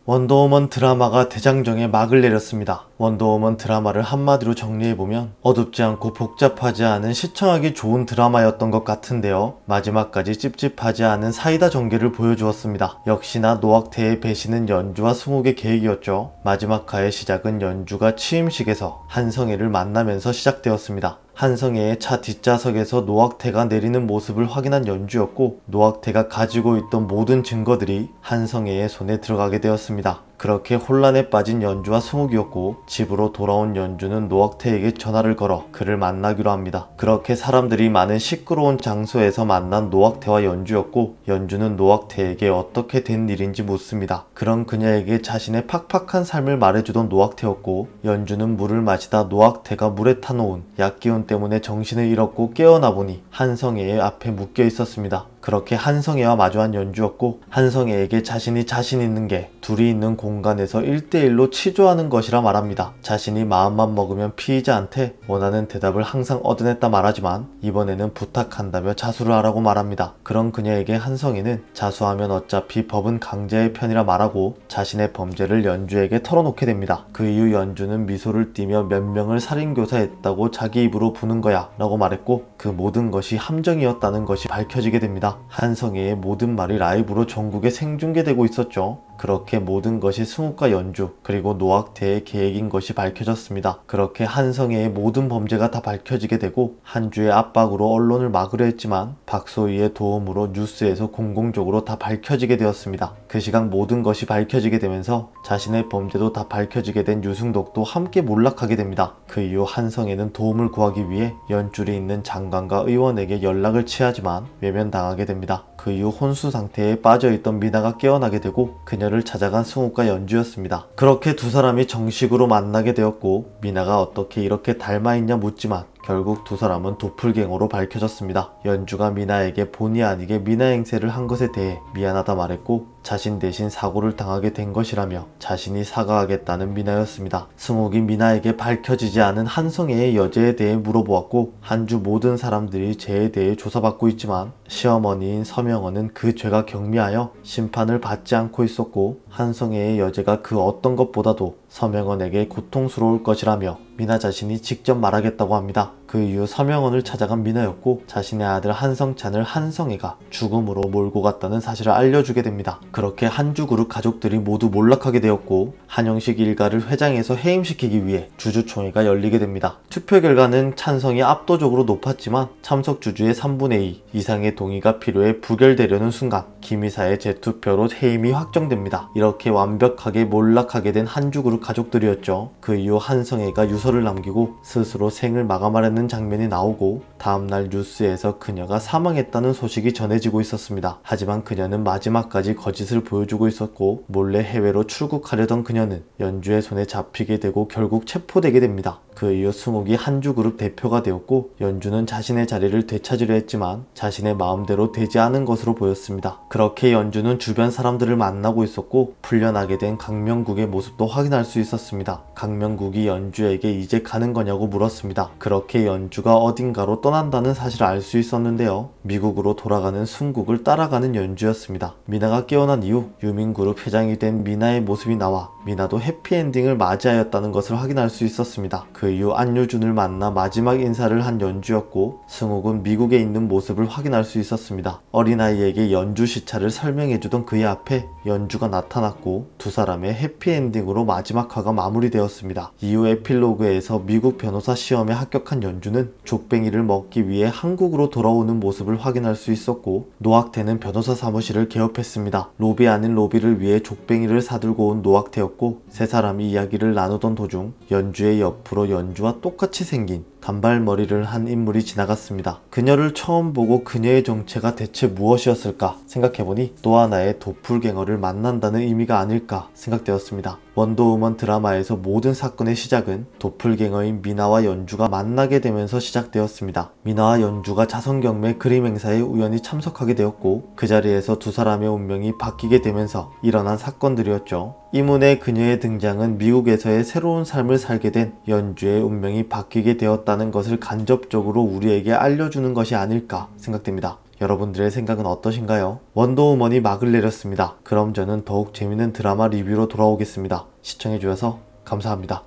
원더우먼 드라마가 대장정에 막을 내렸습니다. 원더우먼 드라마를 한마디로 정리해보면 어둡지 않고 복잡하지 않은 시청하기 좋은 드라마였던 것 같은데요. 마지막까지 찝찝하지 않은 사이다 전개를 보여주었습니다. 역시나 노학태의 배신은 연주와 승욱의 계획이었죠. 마지막 화의 시작은 연주가 취임식에서 한성애를 만나면서 시작되었습니다. 한성애의 차 뒷좌석에서 노학태가 내리는 모습을 확인한 연주였고, 노학태가 가지고 있던 모든 증거들이 한성애의 손에 들어가게 되었습니다. 그렇게 혼란에 빠진 연주와 승욱이었고, 집으로 돌아온 연주는 노학태에게 전화를 걸어 그를 만나기로 합니다. 그렇게 사람들이 많은 시끄러운 장소에서 만난 노학태와 연주였고, 연주는 노학태에게 어떻게 된 일인지 묻습니다. 그런 그녀에게 자신의 팍팍한 삶을 말해주던 노학태였고, 연주는 물을 마시다 노학태가 물에 타놓은 약기운 때문에 정신을 잃었고 깨어나 보니 한성애의 앞에 묶여 있었습니다. 그렇게 한성애와 마주한 연주였고, 한성애에게 자신이 자신 있는 게 둘이 있는 공간에서 1대1로 치조하는 것이라 말합니다. 자신이 마음만 먹으면 피의자한테 원하는 대답을 항상 얻어냈다 말하지만 이번에는 부탁한다며 자수를 하라고 말합니다. 그런 그녀에게 한성애는 자수하면 어차피 법은 강자의 편이라 말하고 자신의 범죄를 연주에게 털어놓게 됩니다. 그 이후 연주는 미소를 띠며 몇 명을 살인교사했다고 자기 입으로 부는 거야 라고 말했고, 그 모든 것이 함정이었다는 것이 밝혀지게 됩니다. 한성애의 모든 말이 라이브로 전국에 생중계되고 있었죠. 그렇게 모든 것이 승욱과 연주 그리고 노학태의 계획인 것이 밝혀졌습니다. 그렇게 한성애의 모든 범죄가 다 밝혀지게 되고, 한주의 압박으로 언론을 막으려 했지만 박소희의 도움으로 뉴스에서 공공적으로 다 밝혀지게 되었습니다. 그 시각 모든 것이 밝혀지게 되면서 자신의 범죄도 다 밝혀지게 된 유승덕도 함께 몰락하게 됩니다. 그 이후 한성애는 도움을 구하기 위해 연줄이 있는 장관과 의원에게 연락을 취하지만 외면당하게 됩니다. 그 이후 혼수 상태에 빠져있던 미나가 깨어나게 되고 그녀를 찾아간 승욱과 연주였습니다. 그렇게 두 사람이 정식으로 만나게 되었고, 미나가 어떻게 이렇게 닮아있냐 묻지만 결국 두 사람은 도플갱어로 밝혀졌습니다. 연주가 미나에게 본의 아니게 미나 행세를 한 것에 대해 미안하다 말했고, 자신 대신 사고를 당하게 된 것이라며 자신이 사과하겠다는 미나였습니다. 승욱이 미나에게 밝혀지지 않은 한성애의 여죄에 대해 물어보았고, 한주 모든 사람들이 죄에 대해 조사받고 있지만 시어머니인 서명언은 그 죄가 경미하여 심판을 받지 않고 있었고, 한성애의 여죄가 그 어떤 것보다도 서명언에게 고통스러울 것이라며 미나 자신이 직접 말하겠다고 합니다. 그 이후 서명언을 찾아간 미나였고, 자신의 아들 한성찬을 한성애가 죽음으로 몰고 갔다는 사실을 알려주게 됩니다. 그렇게 한주그룹 가족들이 모두 몰락하게 되었고, 한영식 일가를 회장에서 해임시키기 위해 주주총회가 열리게 됩니다. 투표 결과는 찬성이 압도적으로 높았지만 참석 주주의 3분의 2 이상의 동의가 필요해 부결되려는 순간 김이사의 재투표로 해임이 확정됩니다. 이렇게 완벽하게 몰락하게 된 한주그룹 가족들이었죠. 그 이후 한성애가 유서를 남기고 스스로 생을 마감하려는 장면이 나오고, 다음날 뉴스에서 그녀가 사망했다는 소식이 전해지고 있었습니다. 하지만 그녀는 마지막까지 거짓을 보여주고 있었고, 몰래 해외로 출국하려던 그녀는 연주의 손에 잡히게 되고 결국 체포되게 됩니다. 그 이후 승욱이 한주그룹 대표가 되었고, 연주는 자신의 자리를 되찾으려 했지만 자신의 마음대로 되지 않은 것으로 보였습니다. 그렇게 연주는 주변 사람들을 만나고 있었고, 풀려나게 된 강명국의 모습도 확인할 수 있었습니다. 강명국이 연주에게 이제 가는 거냐고 물었습니다. 그렇게 연주가 어딘가로 떠난다는 사실을 알 수 있었는데요. 미국으로 돌아가는 순국을 따라가는 연주였습니다. 미나가 깨어난 이후 유민그룹 회장이 된 미나의 모습이 나와 미나도 해피엔딩을 맞이하였다는 것을 확인할 수 있었습니다. 그 이후 안효준을 만나 마지막 인사를 한 연주였고, 승욱은 미국에 있는 모습을 확인할 수 있었습니다. 어린아이에게 연주 시차를 설명해주던 그의 앞에 연주가 나타났고, 두 사람의 해피엔딩으로 마지막 화가 마무리되었습니다. 이후 에필로그에서 미국 변호사 시험에 합격한 연주는 족뱅이를 먹기 위해 한국으로 돌아오는 모습을 확인할 수 있었고, 노학태는 변호사 사무실을 개업했습니다. 로비 아닌 로비를 위해 족뱅이를 사들고 온 노학태였고, 세 사람이 이야기를 나누던 도중 연주의 옆으로 연주와 똑같이 생긴 단발머리를 한 인물이 지나갔습니다. 그녀를 처음 보고 그녀의 정체가 대체 무엇이었을까 생각해보니 또 하나의 도플갱어를 만난다는 의미가 아닐까 생각되었습니다. 원더우먼 드라마에서 모든 사건의 시작은 도플갱어인 미나와 연주가 만나게 되면서 시작되었습니다. 미나와 연주가 자선경매 그림 행사에 우연히 참석하게 되었고, 그 자리에서 두 사람의 운명이 바뀌게 되면서 일어난 사건들이었죠. 이문의 그녀의 등장은 미국에서의 새로운 삶을 살게 된 연주의 운명이 바뀌게 되었다는 것을 간접적으로 우리에게 알려주는 것이 아닐까 생각됩니다. 여러분들의 생각은 어떠신가요? 원더우먼이 막을 내렸습니다. 그럼 저는 더욱 재밌는 드라마 리뷰로 돌아오겠습니다. 시청해주셔서 감사합니다.